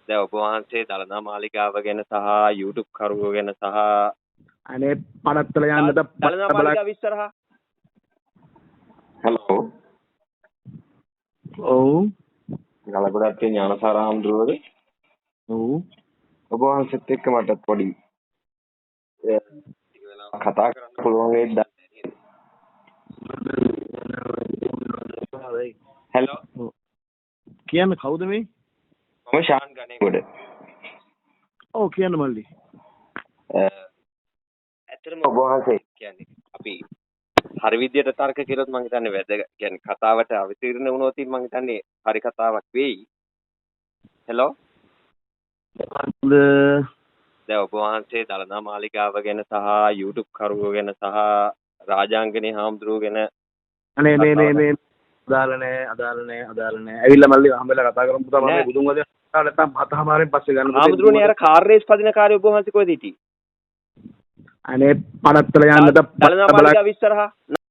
දැන් ඔබ වහන්සේ දළදා මාලිගාව ගැන සහ YouTube කරුවෝ ගැන සහ අනේ පනත්තල යන්නද දළදා මාලිගාව ඉස්සරහා හලෝ ඔව් ගලකොඩත්තේ ඥානසාර හඳුරවද ඔව් ඔබ වහන්සේත් එක්ක මට පොඩි කතා කරන්න පුළුවන් වේද හෙලෝ කියන්න කවුද මේ මම ශාන් ගණේගොඩ ඔව් කියන්න මල්ලි ඇත්තටම ඔබ වහන්සේ කියන්නේ අපි හරි විදියට තර්ක කළොත් මම හිතන්නේ වැදගත් කියන්නේ කතාවට අවතීර්ණ වුණොත් මම හිතන්නේ හරි කතාවක් වෙයි හෙලෝ දැන් ඔබ වහන්සේ දළදා මාලිගාව ගැන සහ YouTube කරුවෝ ගැන සහ රාජාංගනේ හාමුදුරුවෝ ගැන අනේ මේ අදාළ නෑ ඇවිල්ලා මල්ලි හම්බෙලා කතා කරමු පුතා මම බුදුන් වහන්සේ නැත්තම් 7:00මාරෙන් පස්සේ ගන්න හාමුදුරුවනේ අර කාර් රේස් පදින කාර්ය ඔබ වහන්සේ කොහෙද හිටියේ අනේ පනත්තල යන්නද දළදා මාලිගාව ඉස්සරහා